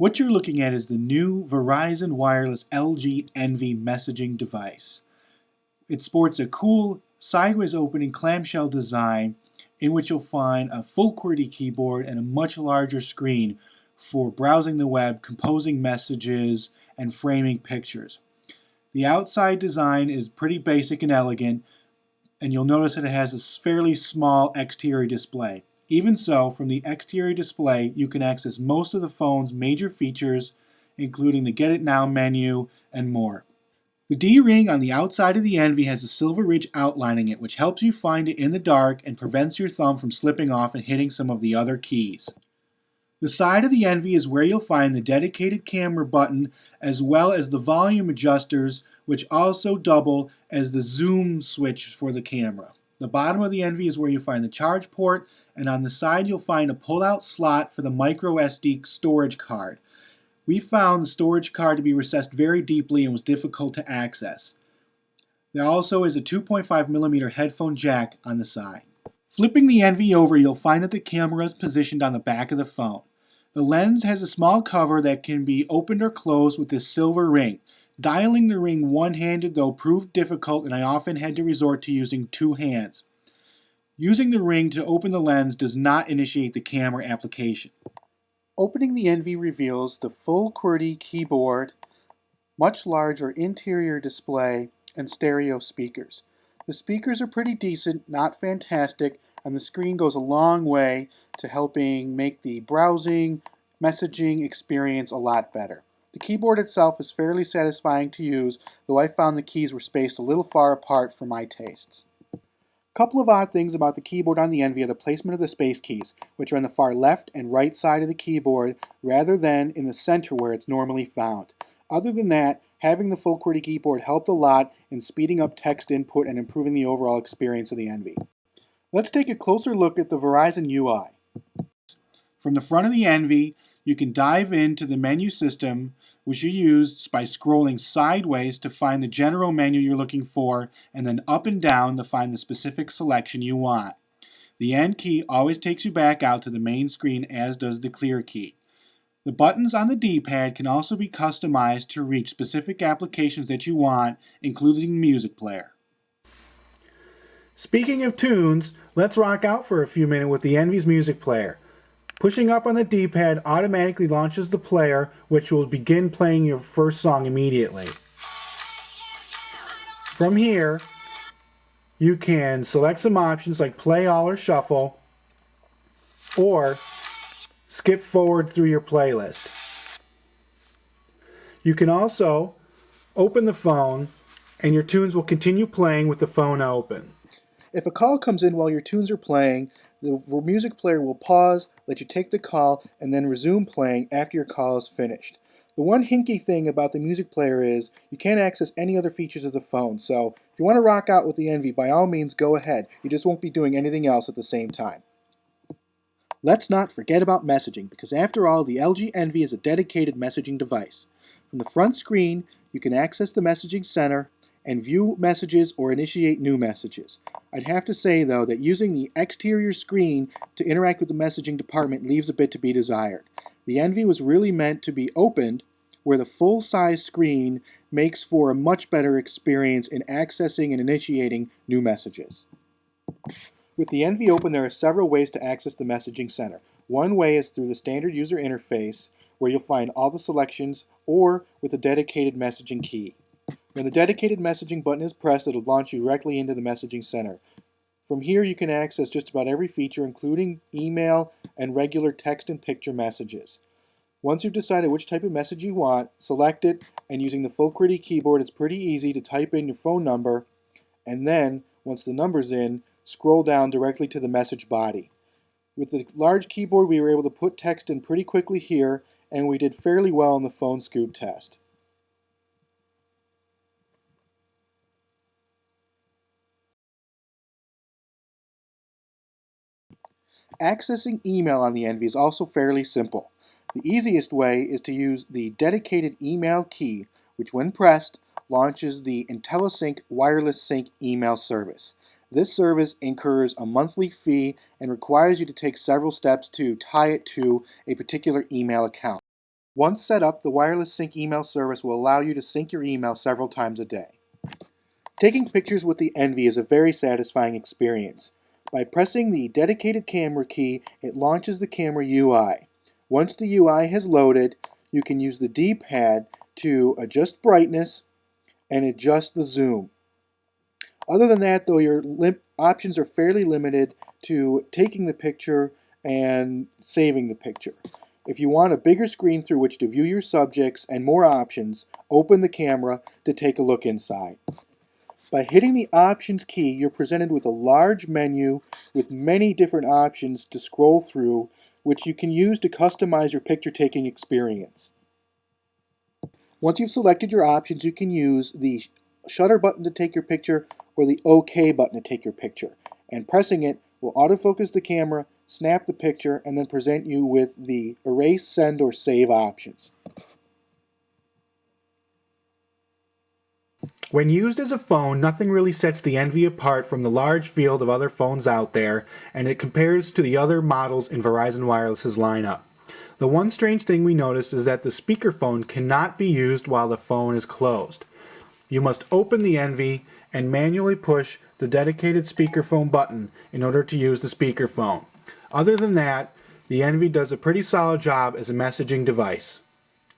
What you're looking at is the new Verizon Wireless LG enV messaging device. It sports a cool sideways opening clamshell design in which you'll find a full QWERTY keyboard and a much larger screen for browsing the web, composing messages, and framing pictures. The outside design is pretty basic and elegant, and you'll notice that it has a fairly small exterior display. Even so, from the exterior display, you can access most of the phone's major features, including the Get It Now menu and more. The D-ring on the outside of the enV has a silver ridge outlining it, which helps you find it in the dark and prevents your thumb from slipping off and hitting some of the other keys. The side of the enV is where you'll find the dedicated camera button as well as the volume adjusters, which also double as the zoom switch for the camera. The bottom of the enV is where you find the charge port, and on the side you'll find a pull-out slot for the micro SD storage card. We found the storage card to be recessed very deeply and was difficult to access. There also is a 2.5mm headphone jack on the side. Flipping the enV over, you'll find that the camera is positioned on the back of the phone. The lens has a small cover that can be opened or closed with this silver ring. Dialing the ring one-handed though proved difficult, and I often had to resort to using two hands. Using the ring to open the lens does not initiate the camera application. Opening the enV reveals the full QWERTY keyboard, much larger interior display, and stereo speakers. The speakers are pretty decent, not fantastic, and the screen goes a long way to helping make the browsing, messaging experience a lot better. The keyboard itself is fairly satisfying to use, though I found the keys were spaced a little far apart for my tastes. A couple of odd things about the keyboard on the enV are the placement of the space keys, which are on the far left and right side of the keyboard rather than in the center where it's normally found. Other than that, having the full QWERTY keyboard helped a lot in speeding up text input and improving the overall experience of the enV. Let's take a closer look at the Verizon UI. From the front of the enV, you can dive into the menu system, which you use by scrolling sideways to find the general menu you're looking for, and then up and down to find the specific selection you want. The N key always takes you back out to the main screen, as does the clear key. The buttons on the D-pad can also be customized to reach specific applications that you want, including music player. Speaking of tunes, let's rock out for a few minutes with the enV's music player. Pushing up on the D-pad automatically launches the player, which will begin playing your first song immediately. From here, you can select some options like play all or shuffle, or skip forward through your playlist. You can also open the phone and your tunes will continue playing with the phone open. If a call comes in while your tunes are playing, the music player will pause, let you take the call, and then resume playing after your call is finished. The one hinky thing about the music player is you can't access any other features of the phone, so if you want to rock out with the enV, by all means go ahead. You just won't be doing anything else at the same time. Let's not forget about messaging, because after all, the LG enV is a dedicated messaging device. From the front screen, you can access the messaging center and view messages or initiate new messages. I'd have to say, though, that using the exterior screen to interact with the messaging department leaves a bit to be desired. The enV was really meant to be opened, where the full-size screen makes for a much better experience in accessing and initiating new messages. With the enV open, there are several ways to access the messaging center. One way is through the standard user interface, where you'll find all the selections, or with a dedicated messaging key. When the dedicated messaging button is pressed, it'll launch you directly into the messaging center. From here, you can access just about every feature, including email and regular text and picture messages. Once you've decided which type of message you want, select it, and using the full QWERTY keyboard, it's pretty easy to type in your phone number, and then, once the number's in, scroll down directly to the message body. With the large keyboard, we were able to put text in pretty quickly here, and we did fairly well in the phone scoop test. Accessing email on the enV is also fairly simple. The easiest way is to use the dedicated email key, which when pressed, launches the IntelliSync wireless sync email service. This service incurs a monthly fee and requires you to take several steps to tie it to a particular email account. Once set up, the wireless sync email service will allow you to sync your email several times a day. Taking pictures with the enV is a very satisfying experience. By pressing the dedicated camera key, it launches the camera UI. Once the UI has loaded, you can use the D-pad to adjust brightness and adjust the zoom. Other than that, though, your options are fairly limited to taking the picture and saving the picture. If you want a bigger screen through which to view your subjects and more options, open the camera to take a look inside. By hitting the Options key, you're presented with a large menu with many different options to scroll through, which you can use to customize your picture-taking experience. Once you've selected your options, you can use the shutter button to take your picture or the OK button to take your picture. And pressing it will autofocus the camera, snap the picture, and then present you with the erase, send, or save options. When used as a phone, nothing really sets the enV apart from the large field of other phones out there, and it compares to the other models in Verizon Wireless's lineup. The one strange thing we noticed is that the speakerphone cannot be used while the phone is closed. You must open the enV and manually push the dedicated speakerphone button in order to use the speakerphone. Other than that, the enV does a pretty solid job as a messaging device.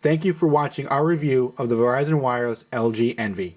Thank you for watching our review of the Verizon Wireless LG enV.